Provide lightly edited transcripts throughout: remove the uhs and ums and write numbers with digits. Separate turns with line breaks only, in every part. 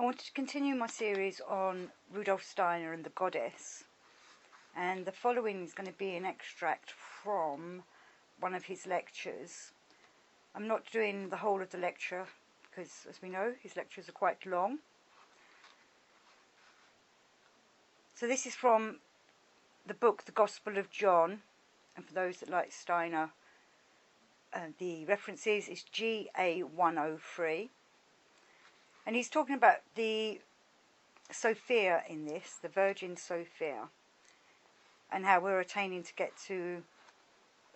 I wanted to continue my series on Rudolf Steiner and the Goddess, and the following is going to be an extract from one of his lectures. I'm not doing the whole of the lecture because, as we know, his lectures are quite long. So this is from the book The Gospel of John, and for those that like Steiner, the references is GA 103. And he's talking about the Sophia in this, the Virgin Sophia, and how we're attaining to get to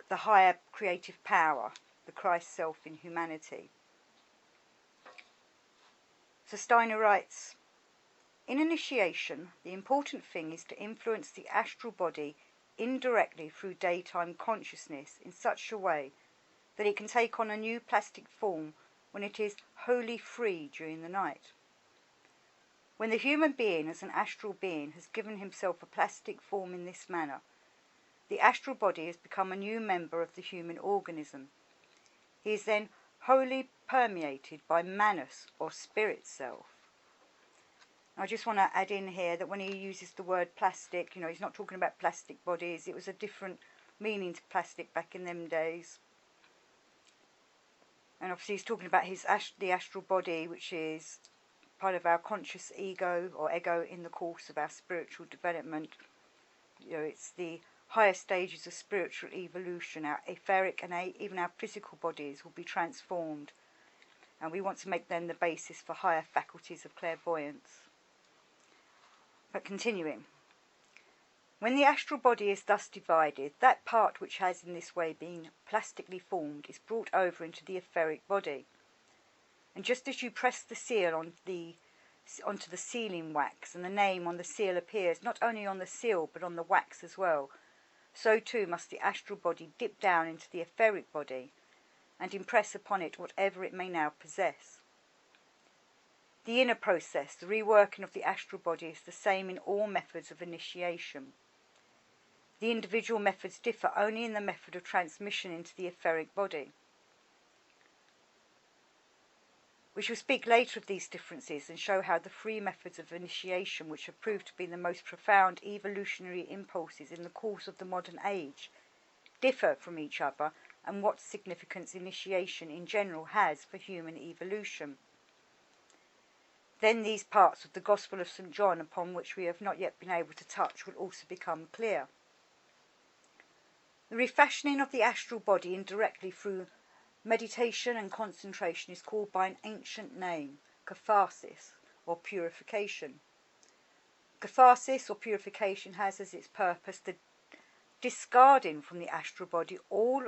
the higher creative power, the Christ self in humanity. So Steiner writes, in initiation, the important thing is to influence the astral body indirectly through daytime consciousness in such a way that it can take on a new plastic form when it is wholly free during the night. When the human being as an astral being has given himself a plastic form in this manner, the astral body has become a new member of the human organism. He is then wholly permeated by manus or spirit self. I just want to add in here that when he uses the word plastic, he's not talking about plastic bodies. It was a different meaning to plastic back in them days. And obviously he's talking about the astral body, which is part of our conscious ego or ego in the course of our spiritual development. It's the higher stages of spiritual evolution. Our etheric and even our physical bodies will be transformed. And we want to make them the basis for higher faculties of clairvoyance. But continuing. When the astral body is thus divided, that part which has in this way been plastically formed is brought over into the etheric body. And just as you press the seal onto the sealing wax, and the name on the seal appears not only on the seal but on the wax as well, so too must the astral body dip down into the etheric body and impress upon it whatever it may now possess. The inner process, the reworking of the astral body, is the same in all methods of initiation. The individual methods differ only in the method of transmission into the etheric body. We shall speak later of these differences and show how the three methods of initiation, which have proved to be the most profound evolutionary impulses in the course of the modern age, differ from each other, and what significance initiation in general has for human evolution. Then these parts of the Gospel of St. John, upon which we have not yet been able to touch, will also become clear. The refashioning of the astral body indirectly through meditation and concentration is called by an ancient name, catharsis, or purification. Catharsis, or purification, has as its purpose the discarding from the astral body all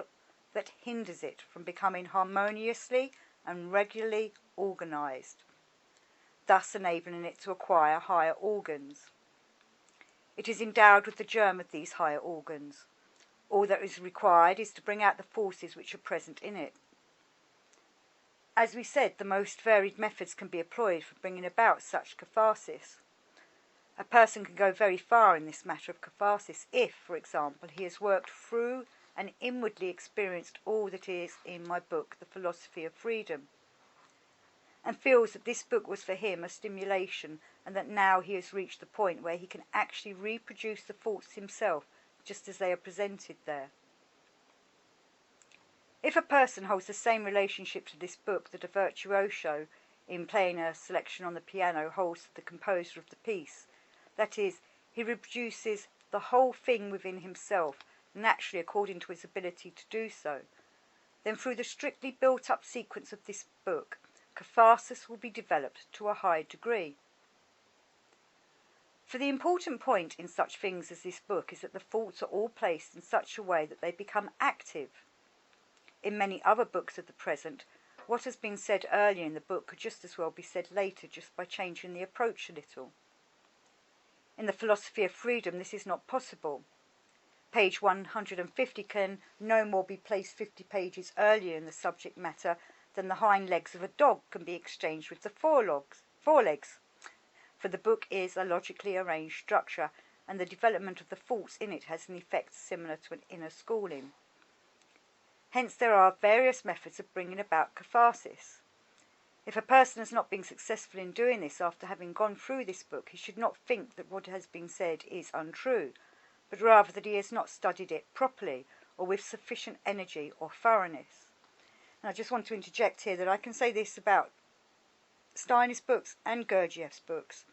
that hinders it from becoming harmoniously and regularly organized, thus enabling it to acquire higher organs. It is endowed with the germ of these higher organs. All that is required is to bring out the forces which are present in it. As we said, the most varied methods can be employed for bringing about such catharsis. A person can go very far in this matter of catharsis if, for example, he has worked through and inwardly experienced all that is in my book, The Philosophy of Freedom, and feels that this book was for him a stimulation, and that now he has reached the point where he can actually reproduce the thoughts himself just as they are presented there. If a person holds the same relationship to this book that a virtuoso, in playing a selection on the piano, holds to the composer of the piece, that is, he reproduces the whole thing within himself, naturally according to his ability to do so, then through the strictly built-up sequence of this book, catharsis will be developed to a high degree. For the important point in such things as this book is that the thoughts are all placed in such a way that they become active. In many other books of the present, what has been said earlier in the book could just as well be said later, just by changing the approach a little. In the Philosophy of Freedom, this is not possible. Page 150 can no more be placed 50 pages earlier in the subject matter than the hind legs of a dog can be exchanged with the forelegs. For the book is a logically arranged structure, and the development of the thoughts in it has an effect similar to an inner schooling. Hence there are various methods of bringing about catharsis. If a person has not been successful in doing this after having gone through this book, he should not think that what has been said is untrue, but rather that he has not studied it properly or with sufficient energy or thoroughness. And I just want to interject here that I can say this about Steiner's books and Gurdjieff's books.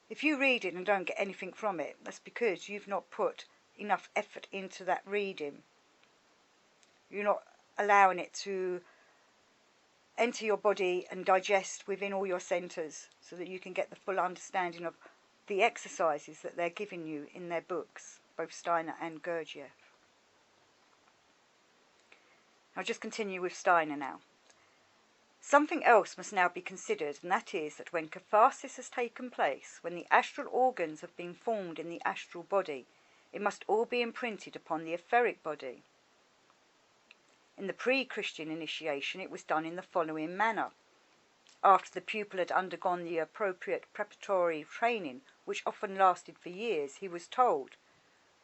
If you read it and don't get anything from it, that's because you've not put enough effort into that reading. You're not allowing it to enter your body and digest within all your centres so that you can get the full understanding of the exercises that they're giving you in their books, both Steiner and Gurdjieff. I'll just continue with Steiner now. Something else must now be considered, and that is that when catharsis has taken place, when the astral organs have been formed in the astral body, it must all be imprinted upon the etheric body. In the pre-Christian initiation it was done in the following manner. After the pupil had undergone the appropriate preparatory training, which often lasted for years, he was told,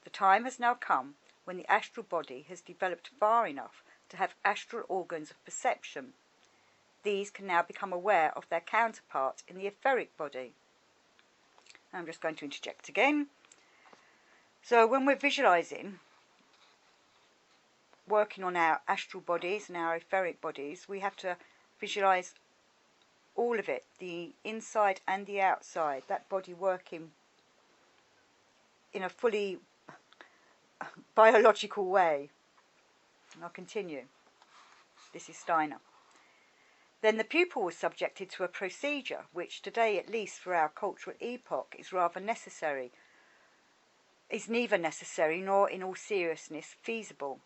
"The time has now come when the astral body has developed far enough to have astral organs of perception. These can now become aware of their counterpart in the etheric body." I'm just going to interject again. So when we're visualizing, working on our astral bodies and our etheric bodies, we have to visualize all of it, the inside and the outside, that body working in a fully biological way. And I'll continue. This is Steiner. Then the pupil was subjected to a procedure which today, at least for our cultural epoch, is neither necessary nor in all seriousness feasible.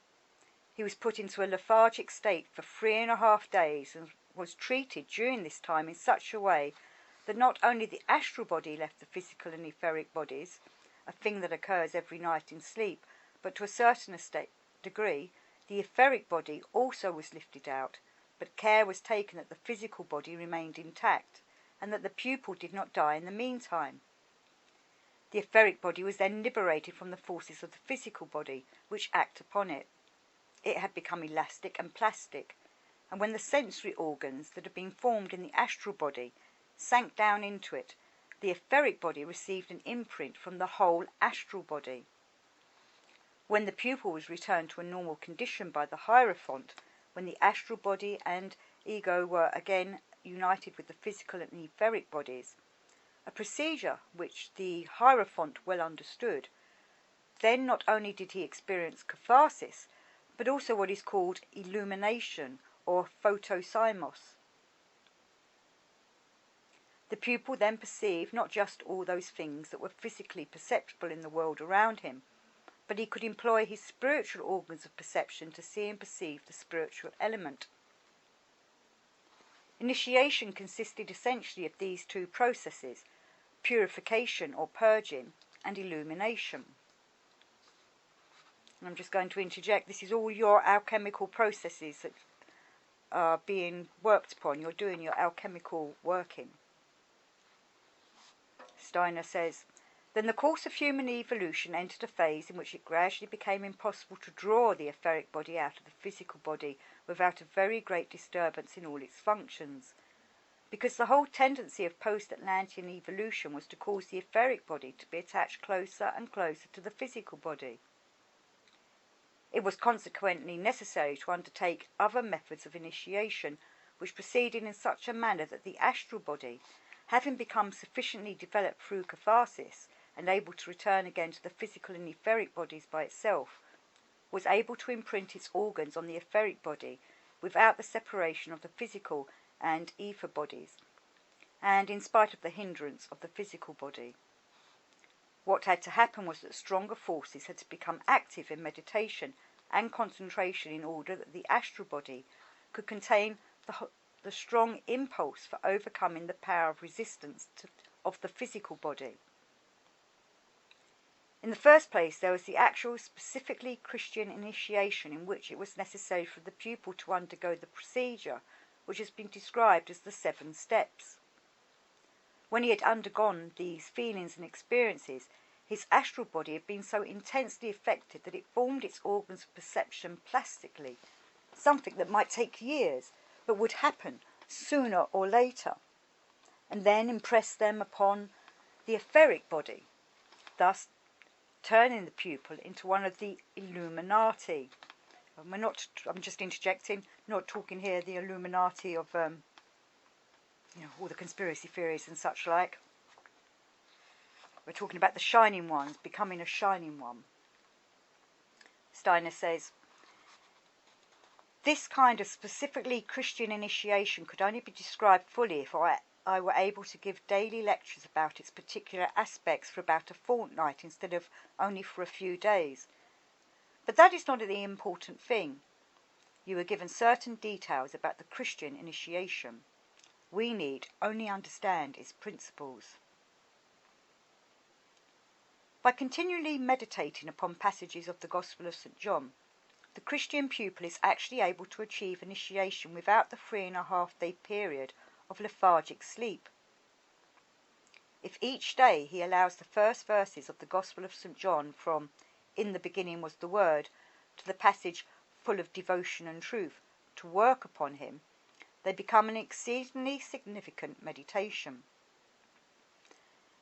He was put into a lethargic state for 3.5 days and was treated during this time in such a way that not only the astral body left the physical and etheric bodies, a thing that occurs every night in sleep, but to a certain degree, the etheric body also was lifted out, but care was taken that the physical body remained intact, and that the pupil did not die in the meantime. The etheric body was then liberated from the forces of the physical body, which act upon it. It had become elastic and plastic, and when the sensory organs that had been formed in the astral body sank down into it, the etheric body received an imprint from the whole astral body. When the pupil was returned to a normal condition by the Hierophant, when the astral body and ego were again united with the physical and etheric bodies, a procedure which the Hierophant well understood, then not only did he experience catharsis, but also what is called illumination or photosymos. The pupil then perceived not just all those things that were physically perceptible in the world around him, but he could employ his spiritual organs of perception to see and perceive the spiritual element. Initiation consisted essentially of these two processes, purification or purging and illumination. And I'm just going to interject, this is all your alchemical processes that are being worked upon. You're doing your alchemical working. Steiner says, "Then the course of human evolution entered a phase in which it gradually became impossible to draw the etheric body out of the physical body without a very great disturbance in all its functions, because the whole tendency of post-Atlantean evolution was to cause the etheric body to be attached closer and closer to the physical body. It was consequently necessary to undertake other methods of initiation, which proceeded in such a manner that the astral body, having become sufficiently developed through catharsis, and able to return again to the physical and etheric bodies by itself, was able to imprint its organs on the etheric body without the separation of the physical and ether bodies, and in spite of the hindrance of the physical body. What had to happen was that stronger forces had to become active in meditation and concentration in order that the astral body could contain the strong impulse for overcoming the power of resistance of the physical body. In the first place, there was the actual specifically Christian initiation, in which it was necessary for the pupil to undergo the procedure which has been described as the 7 steps. When he had undergone these feelings and experiences, his astral body had been so intensely affected that it formed its organs of perception plastically, something that might take years, but would happen sooner or later, and then impress them upon the etheric body, thus turning the pupil into one of the Illuminati. And I'm just interjecting, not talking here the Illuminati of all the conspiracy theories and such like. We're talking about the shining ones, becoming a shining one. Steiner says, this kind of specifically Christian initiation could only be described fully if I were able to give daily lectures about its particular aspects for about a fortnight instead of only for a few days. But that is not the important thing. You were given certain details about the Christian initiation. We need only understand its principles. By continually meditating upon passages of the Gospel of St. John, the Christian pupil is actually able to achieve initiation without the 3.5-day period of lethargic sleep. If each day he allows the first verses of the Gospel of St. John from "In the beginning was the Word" to the passage "full of devotion and truth" to work upon him, they become an exceedingly significant meditation.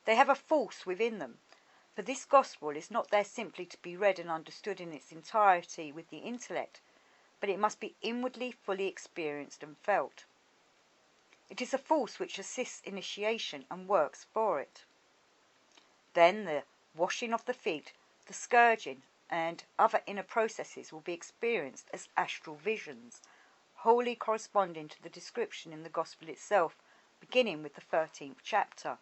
They have a force within them, for this Gospel is not there simply to be read and understood in its entirety with the intellect, but it must be inwardly fully experienced and felt. It is a force which assists initiation and works for it. Then the washing of the feet, the scourging, and other inner processes will be experienced as astral visions, wholly corresponding to the description in the Gospel itself, beginning with the 13th chapter.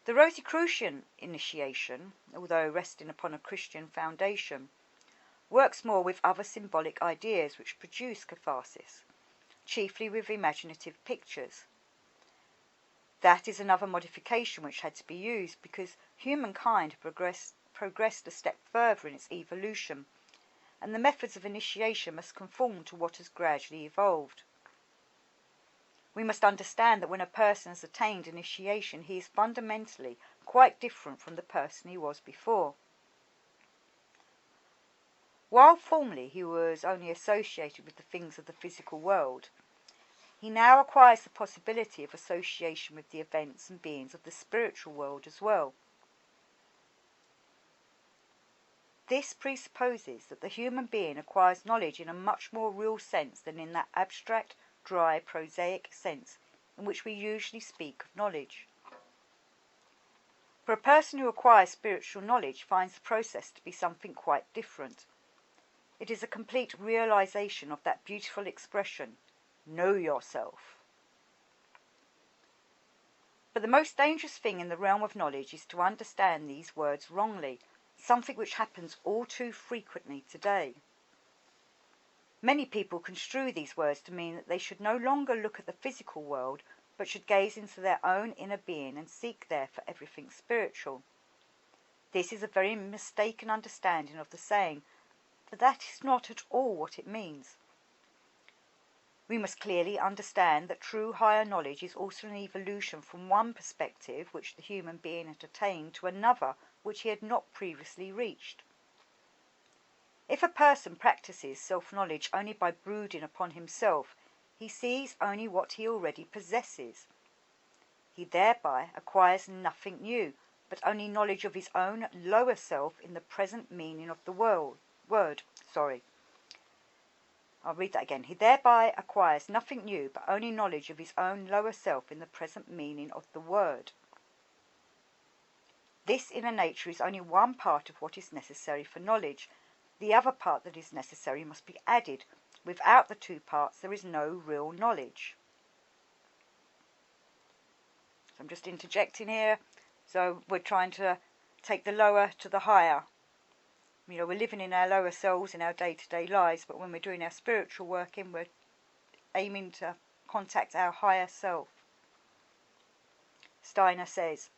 The Rosicrucian initiation, although resting upon a Christian foundation, works more with other symbolic ideas which produce catharsis, chiefly with imaginative pictures. That is another modification which had to be used because humankind progressed a step further in its evolution, and the methods of initiation must conform to what has gradually evolved. We must understand that when a person has attained initiation, he is fundamentally quite different from the person he was before. While formerly he was only associated with the things of the physical world, he now acquires the possibility of association with the events and beings of the spiritual world as well. This presupposes that the human being acquires knowledge in a much more real sense than in that abstract, dry, prosaic sense in which we usually speak of knowledge. For a person who acquires spiritual knowledge finds the process to be something quite different. It is a complete realization of that beautiful expression, "Know yourself." But the most dangerous thing in the realm of knowledge is to understand these words wrongly, something which happens all too frequently today. Many people construe these words to mean that they should no longer look at the physical world, but should gaze into their own inner being and seek there for everything spiritual. This is a very mistaken understanding of the saying, for that is not at all what it means. We must clearly understand that true higher knowledge is also an evolution from one perspective which the human being had attained to another which he had not previously reached. If a person practices self-knowledge only by brooding upon himself, he sees only what he already possesses. He thereby acquires nothing new, but only knowledge of his own lower self in the present meaning of the word. I'll read that again. He thereby acquires nothing new, but only knowledge of his own lower self in the present meaning of the word. This inner nature is only one part of what is necessary for knowledge. The other part that is necessary must be added. Without the two parts, there is no real knowledge. So I'm just interjecting here. So we're trying to take the lower to the higher. We're living in our lower selves in our day-to-day lives, but when we're doing our spiritual working, we're aiming to contact our higher self. Steiner says,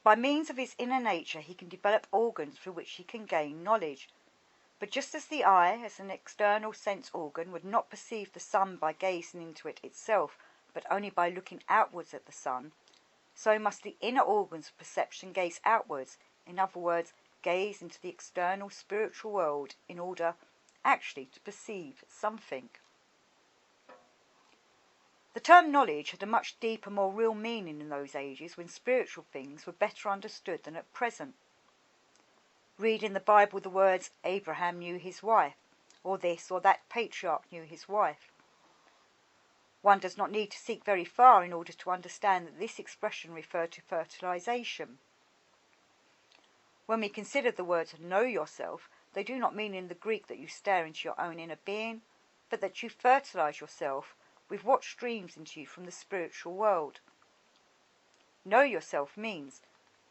by means of his inner nature, he can develop organs through which he can gain knowledge. But just as the eye, as an external sense organ, would not perceive the sun by gazing into it itself, but only by looking outwards at the sun, so must the inner organs of perception gaze outwards, in other words, gaze into the external spiritual world in order actually to perceive something. The term knowledge had a much deeper, more real meaning in those ages when spiritual things were better understood than at present. Read in the Bible the words, Abraham knew his wife, or this or that patriarch knew his wife. One does not need to seek very far in order to understand that this expression referred to fertilization. When we consider the words know yourself, they do not mean in the Greek that you stare into your own inner being, but that you fertilize yourself with what streams into you from the spiritual world. Know yourself means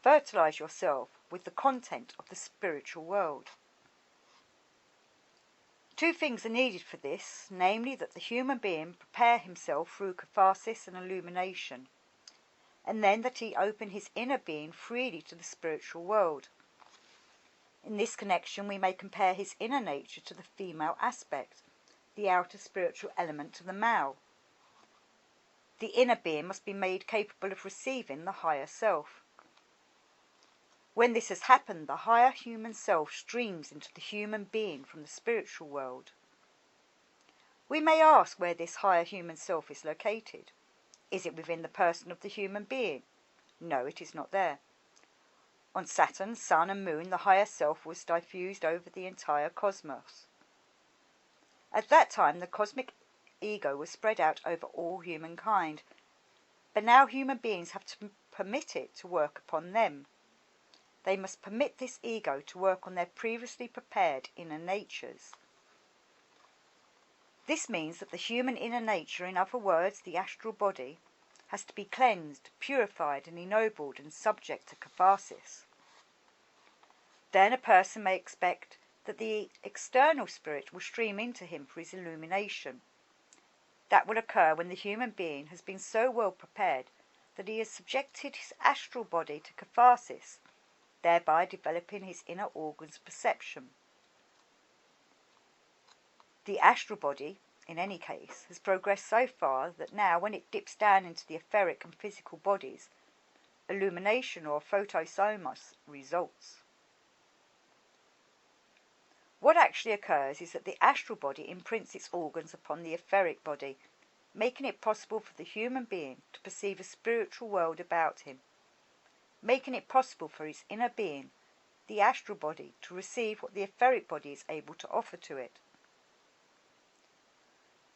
fertilize yourself with the content of the spiritual world. Two things are needed for this, namely that the human being prepare himself through catharsis and illumination, and then that he open his inner being freely to the spiritual world. In this connection we may compare his inner nature to the female aspect, the outer spiritual element of the male. The inner being must be made capable of receiving the higher self. When this has happened, the higher human self streams into the human being from the spiritual world. We may ask where this higher human self is located. Is it within the person of the human being? No, it is not there. On Saturn, Sun and Moon, the higher self was diffused over the entire cosmos. At that time, the cosmic ego was spread out over all humankind, but now human beings have to permit it to work upon them. They must permit this ego to work on their previously prepared inner natures. This means that the human inner nature, in other words, the astral body, has to be cleansed, purified and ennobled and subject to catharsis. Then a person may expect that the external spirit will stream into him for his illumination. That will occur when the human being has been so well prepared that he has subjected his astral body to catharsis, thereby developing his inner organs of perception. The astral body, in any case, has progressed so far that now when it dips down into the etheric and physical bodies, illumination or photosomos results. What actually occurs is that the astral body imprints its organs upon the etheric body, making it possible for the human being to perceive a spiritual world about him, making it possible for his inner being, the astral body, to receive what the etheric body is able to offer to it.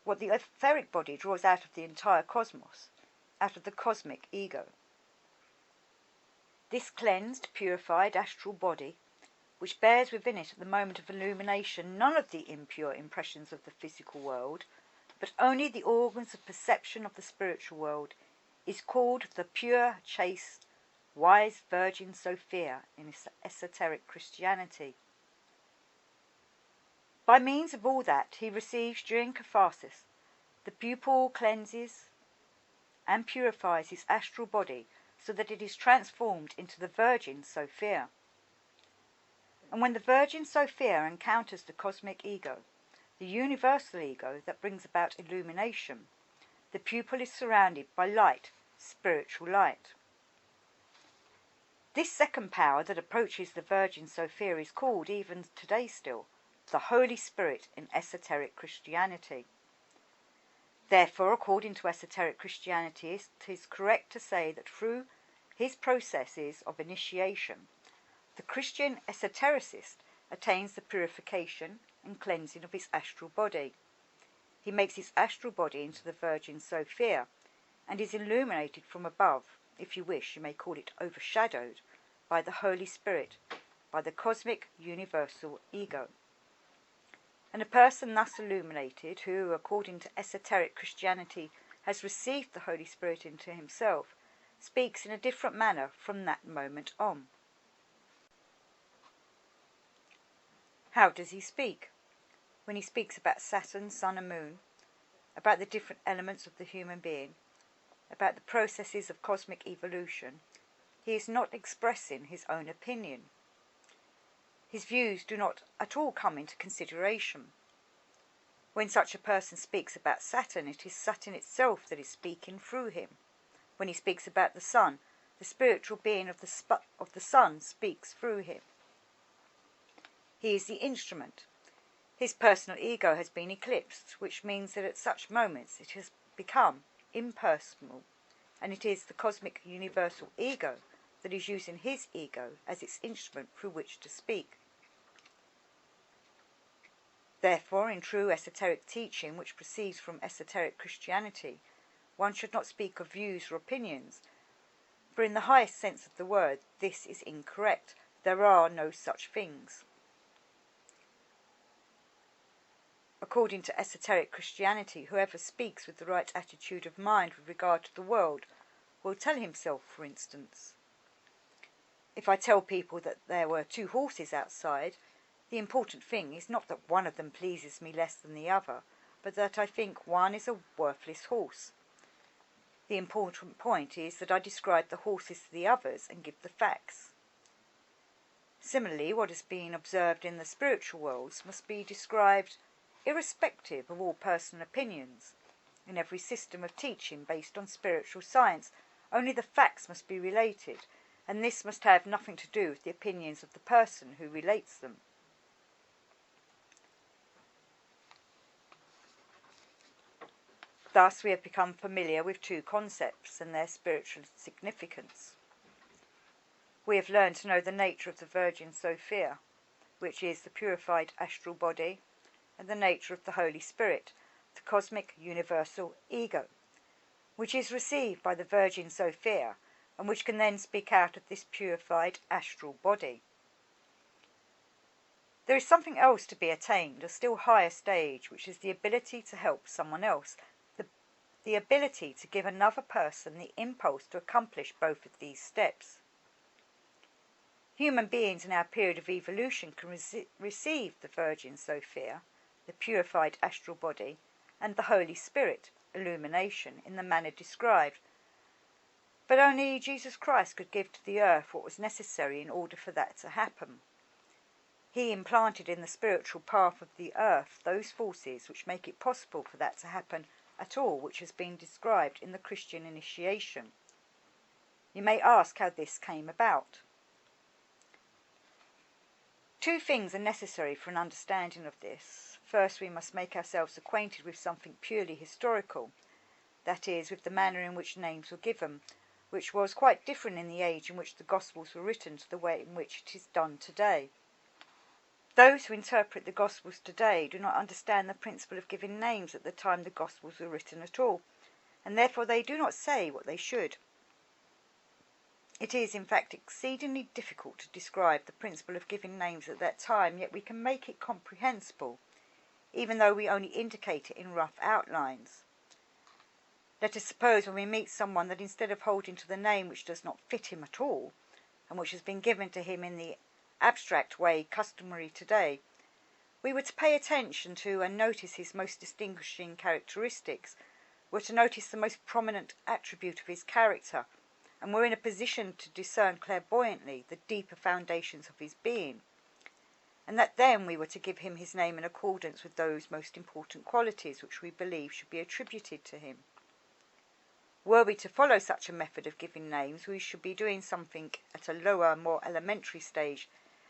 What the etheric body draws out of the entire cosmos, out of the cosmic ego. This cleansed, purified astral body, which bears within it at the moment of illumination none of the impure impressions of the physical world, but only the organs of perception of the spiritual world, is called the pure, chaste, wise Virgin Sophia in esoteric Christianity. By means of all that he receives during catharsis, the pupil cleanses and purifies his astral body so that it is transformed into the Virgin Sophia. And when the Virgin Sophia encounters the cosmic ego, the universal ego that brings about illumination, the pupil is surrounded by light, spiritual light. This second power that approaches the Virgin Sophia is called, even today still, the Holy Spirit in esoteric Christianity. Therefore, according to esoteric Christianity, it is correct to say that through his processes of initiation, the Christian esotericist attains the purification and cleansing of his astral body. He makes his astral body into the Virgin Sophia and is illuminated from above, if you wish, you may call it overshadowed, by the Holy Spirit, by the cosmic universal ego. And a person thus illuminated, who, according to esoteric Christianity, has received the Holy Spirit into himself, speaks in a different manner from that moment on. How does he speak? When he speaks about Saturn, Sun and Moon, about the different elements of the human being, about the processes of cosmic evolution, he is not expressing his own opinion. His views do not at all come into consideration. When such a person speaks about Saturn, it is Saturn itself that is speaking through him. When he speaks about the Sun, the spiritual being of the Sun speaks through him. He is the instrument. His personal ego has been eclipsed, which means that at such moments it has become impersonal, and it is the cosmic universal ego that is using his ego as its instrument through which to speak. Therefore, in true esoteric teaching, which proceeds from esoteric Christianity, one should not speak of views or opinions, for in the highest sense of the word, this is incorrect. There are no such things. According to esoteric Christianity, whoever speaks with the right attitude of mind with regard to the world will tell himself, for instance, if I tell people that there were 2 horses outside, the important thing is not that one of them pleases me less than the other, but that I think one is a worthless horse. The important point is that I describe the horses to the others and give the facts. Similarly, what is being observed in the spiritual worlds must be described irrespective of all personal opinions. In every system of teaching based on spiritual science, only the facts must be related, and this must have nothing to do with the opinions of the person who relates them. Thus we have become familiar with 2 concepts and their spiritual significance. We have learned to know the nature of the Virgin Sophia, which is the purified astral body, and the nature of the Holy Spirit, the cosmic universal ego, which is received by the Virgin Sophia and which can then speak out of this purified astral body. There is something else to be attained, a still higher stage, which is the ability to help someone else, the ability to give another person the impulse to accomplish both of these steps. Human beings in our period of evolution can receive the Virgin Sophia, the purified astral body, and the Holy Spirit, illumination, in the manner described. But only Jesus Christ could give to the earth what was necessary in order for that to happen. He implanted in the spiritual path of the earth those forces which make it possible for that to happen at all, which has been described in the Christian initiation. You may ask how this came about. 2 things are necessary for an understanding of this. First, we must make ourselves acquainted with something purely historical, that is, with the manner in which names were given, which was quite different in the age in which the Gospels were written to the way in which it is done today. Those who interpret the Gospels today do not understand the principle of giving names at the time the Gospels were written at all, and therefore they do not say what they should. It is, in fact, exceedingly difficult to describe the principle of giving names at that time, yet we can make it comprehensible, even though we only indicate it in rough outlines. Let us suppose when we meet someone that instead of holding to the name which does not fit him at all, and which has been given to him in the abstract way customary today, we were to pay attention to and notice his most distinguishing characteristics, were to notice the most prominent attribute of his character, and were in a position to discern clairvoyantly the deeper foundations of his being, and that then we were to give him his name in accordance with those most important qualities which we believe should be attributed to him. Were we to follow such a method of giving names, we should be doing something at a lower, more elementary stage,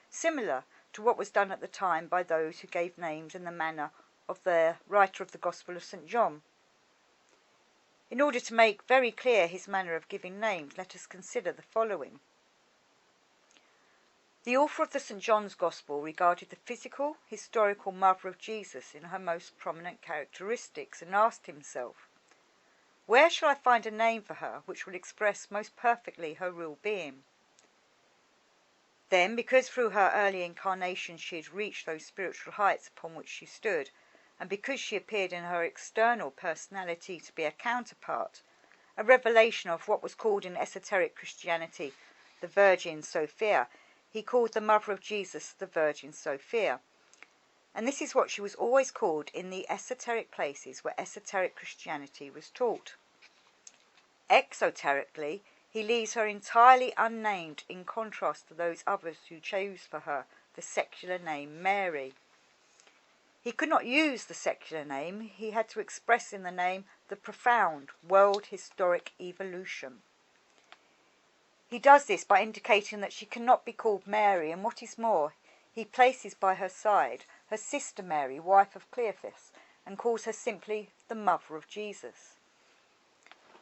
similar to what was done at the time by those who gave names in the manner of the writer of the Gospel of St. John. In order to make very clear his manner of giving names, let us consider the following. The author of the St. John's Gospel regarded the physical, historical mother of Jesus in her most prominent characteristics and asked himself, where shall I find a name for her which will express most perfectly her real being? Then, because through her early incarnation she had reached those spiritual heights upon which she stood, and because she appeared in her external personality to be a counterpart, a revelation of what was called in esoteric Christianity the Virgin Sophia, he called the mother of Jesus the Virgin Sophia. And this is what she was always called in the esoteric places where esoteric Christianity was taught. Exoterically, he leaves her entirely unnamed in contrast to those others who chose for her the secular name Mary. He could not use the secular name, he had to express in the name the profound world historic evolution. He does this by indicating that she cannot be called Mary, and what is more, he places by her side her sister Mary, wife of Cleophas, and calls her simply the mother of Jesus.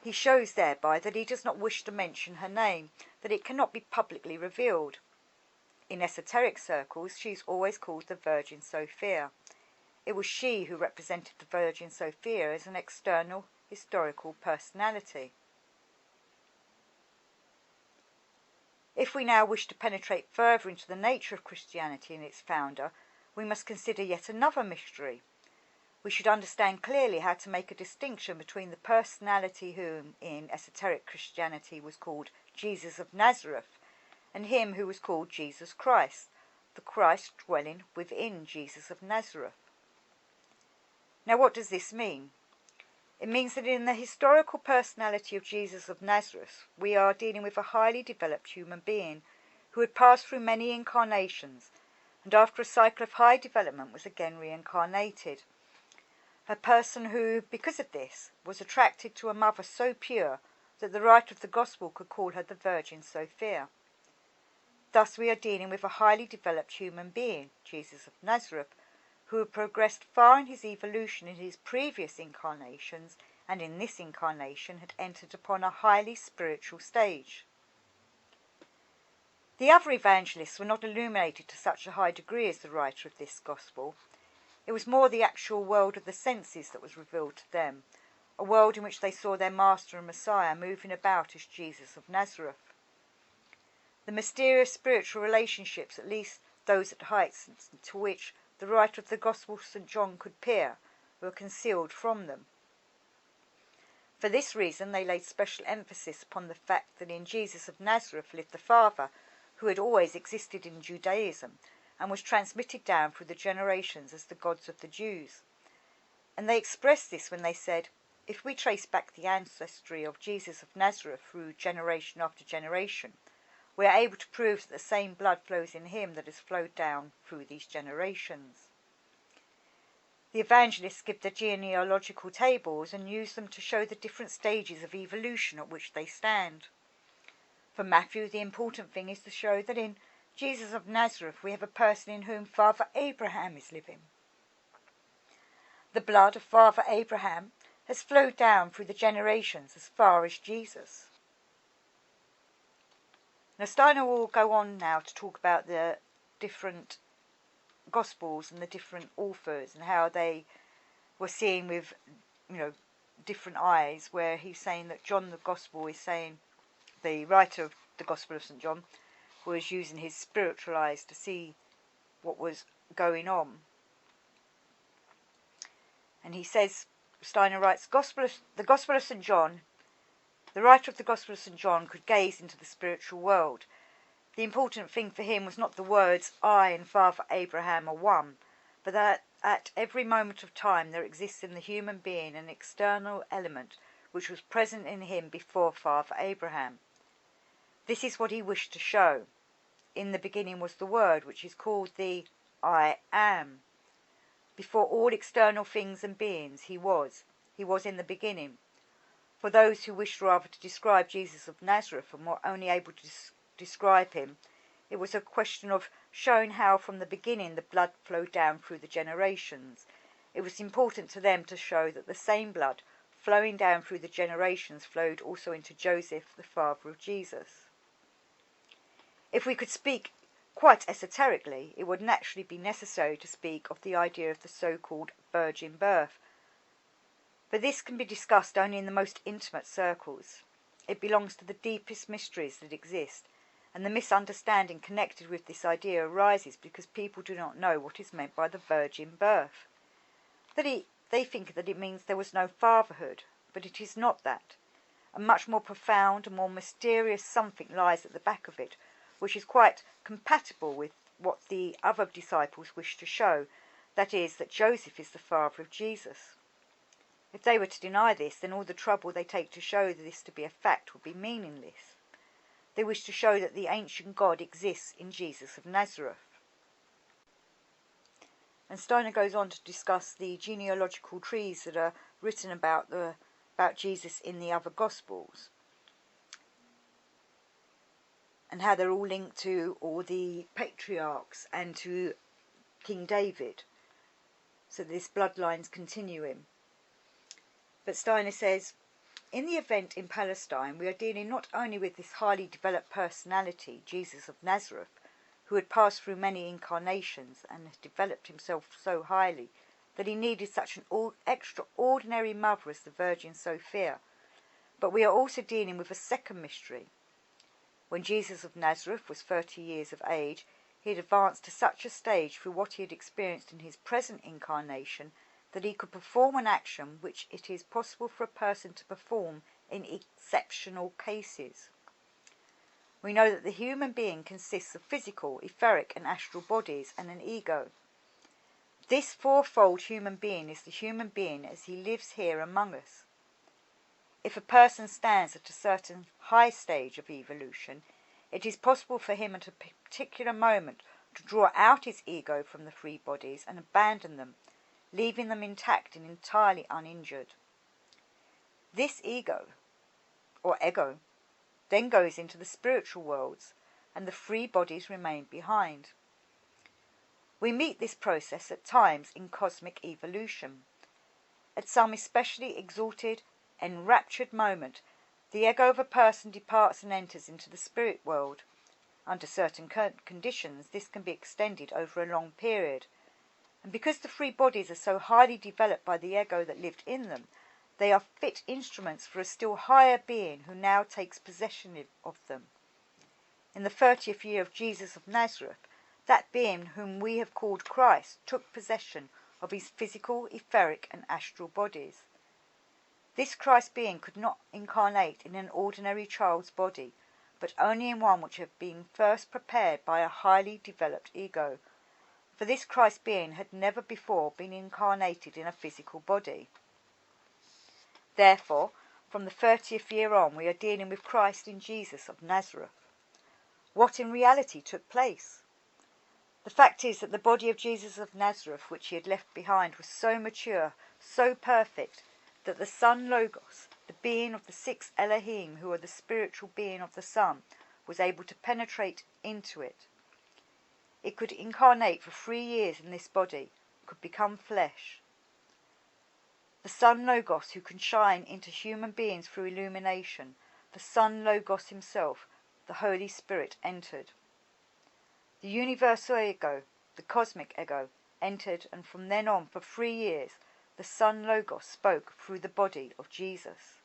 He shows thereby that he does not wish to mention her name, that it cannot be publicly revealed. In esoteric circles, she is always called the Virgin Sophia. It was she who represented the Virgin Sophia as an external historical personality. If we now wish to penetrate further into the nature of Christianity and its founder, we must consider yet another mystery. We should understand clearly how to make a distinction between the personality whom in esoteric Christianity was called Jesus of Nazareth and him who was called Jesus Christ, the Christ dwelling within Jesus of Nazareth. Now, what does this mean? It means that in the historical personality of Jesus of Nazareth, we are dealing with a highly developed human being who had passed through many incarnations and after a cycle of high development was again reincarnated. A person who, because of this, was attracted to a mother so pure that the writer of the Gospel could call her the Virgin Sophia. Thus we are dealing with a highly developed human being, Jesus of Nazareth, who had progressed far in his evolution in his previous incarnations and in this incarnation had entered upon a highly spiritual stage. The other evangelists were not illuminated to such a high degree as the writer of this Gospel. It was more the actual world of the senses that was revealed to them, a world in which they saw their Master and Messiah moving about as Jesus of Nazareth. The mysterious spiritual relationships, at least those at heights to which the writer of the Gospel of St. John could peer, were concealed from them. For this reason they laid special emphasis upon the fact that in Jesus of Nazareth lived the Father, who had always existed in Judaism, and was transmitted down through the generations as the gods of the Jews. And they expressed this when they said, if we trace back the ancestry of Jesus of Nazareth through generation after generation, we are able to prove that the same blood flows in him that has flowed down through these generations. The evangelists give the genealogical tables and use them to show the different stages of evolution at which they stand. For Matthew, the important thing is to show that in Jesus of Nazareth we have a person in whom Father Abraham is living. The blood of Father Abraham has flowed down through the generations as far as Jesus. Now Steiner will go on now to talk about the different Gospels and the different authors and how they were seeing with, different eyes, where he's saying that John the Gospel is saying, the writer of the Gospel of St. John was using his spiritual eyes to see what was going on. And he says, Steiner writes, the Gospel of St. John, the writer of the Gospel of St. John could gaze into the spiritual world. The important thing for him was not the words, I and Father Abraham are one, but that at every moment of time there exists in the human being an external element which was present in him before Father Abraham. This is what he wished to show. In the beginning was the Word, which is called the I Am. Before all external things and beings, he was. He was in the beginning. For those who wished rather to describe Jesus of Nazareth and were only able to describe him, it was a question of showing how from the beginning the blood flowed down through the generations. It was important to them to show that the same blood flowing down through the generations flowed also into Joseph, the father of Jesus. If we could speak quite esoterically, it would naturally be necessary to speak of the idea of the so-called virgin birth. But this can be discussed only in the most intimate circles. It belongs to the deepest mysteries that exist, and the misunderstanding connected with this idea arises because people do not know what is meant by the virgin birth. They think that it means there was no fatherhood, but it is not that. A much more profound and more mysterious something lies at the back of it, which is quite compatible with what the other disciples wish to show, that is, that Joseph is the father of Jesus. If they were to deny this, then all the trouble they take to show this to be a fact would be meaningless. They wish to show that the ancient God exists in Jesus of Nazareth. And Steiner goes on to discuss the genealogical trees that are written about Jesus in the other Gospels, and how they're all linked to all the patriarchs and to King David, so this bloodline's continuing. But Steiner says, In the event in Palestine, we are dealing not only with this highly developed personality, Jesus of Nazareth, who had passed through many incarnations and had developed himself so highly that he needed such an extraordinary mother as the Virgin Sophia, but we are also dealing with a second mystery. When Jesus of Nazareth was 30 years of age, he had advanced to such a stage through what he had experienced in his present incarnation that he could perform an action which it is possible for a person to perform in exceptional cases. We know that the human being consists of physical, etheric and astral bodies and an ego. This fourfold human being is the human being as he lives here among us. If a person stands at a certain high stage of evolution, it is possible for him at a particular moment to draw out his ego from the three bodies and abandon them, leaving them intact and entirely uninjured. This ego, or ego, then goes into the spiritual worlds, and the three bodies remain behind. We meet this process at times in cosmic evolution. At some especially exalted, enraptured moment, the ego of a person departs and enters into the spirit world. Under certain conditions, this can be extended over a long period. And because the three bodies are so highly developed by the ego that lived in them, they are fit instruments for a still higher being who now takes possession of them. In the 30th year of Jesus of Nazareth, that being whom we have called Christ took possession of his physical, etheric and astral bodies. This Christ being could not incarnate in an ordinary child's body, but only in one which had been first prepared by a highly developed ego. For this Christ being had never before been incarnated in a physical body. Therefore, from the 30th year on, we are dealing with Christ in Jesus of Nazareth. What in reality took place? The fact is that the body of Jesus of Nazareth, which he had left behind, was so mature, so perfect, that the Son Logos, the being of the six Elohim, who are the spiritual being of the Son, was able to penetrate into it. It could incarnate for 3 years in this body, could become flesh. The Son Logos, who can shine into human beings through illumination, the Son Logos himself, the Holy Spirit, entered. The universal ego, the cosmic ego, entered, and from then on for 3 years the Son Logos spoke through the body of Jesus.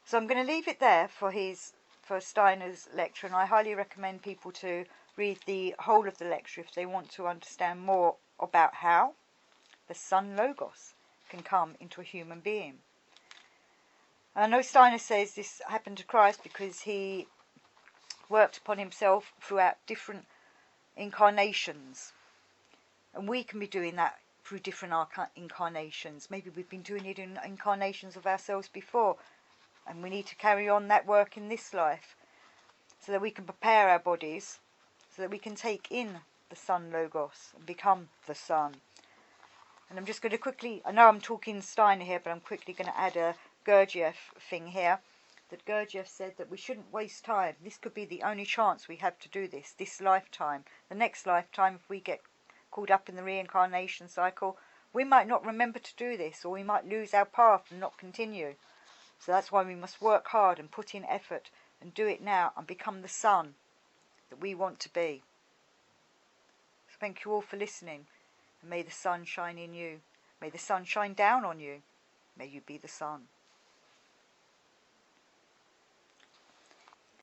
So I'm going to leave it there for Steiner's lecture, and I highly recommend people to read the whole of the lecture if they want to understand more about how the Son Logos can come into a human being. I know Steiner says this happened to Christ because he worked upon himself throughout different incarnations, and we can be doing that through different incarnations. Maybe we've been doing it in incarnations of ourselves before, and we need to carry on that work in this life so that we can prepare our bodies so that we can take in the Son Logos and become the Son. And I'm just going to quickly, I know I'm talking Steiner here, but I'm quickly going to add a Gurdjieff thing here, that Gurdjieff said that we shouldn't waste time. This could be the only chance we have to do this lifetime. The next lifetime, if we get caught up in the reincarnation cycle, we might not remember to do this, or we might lose our path and not continue. So that's why we must work hard and put in effort and do it now and become the Son that we want to be. So thank you all for listening, and may the sun shine in you. May the sun shine down on you. May you be the sun.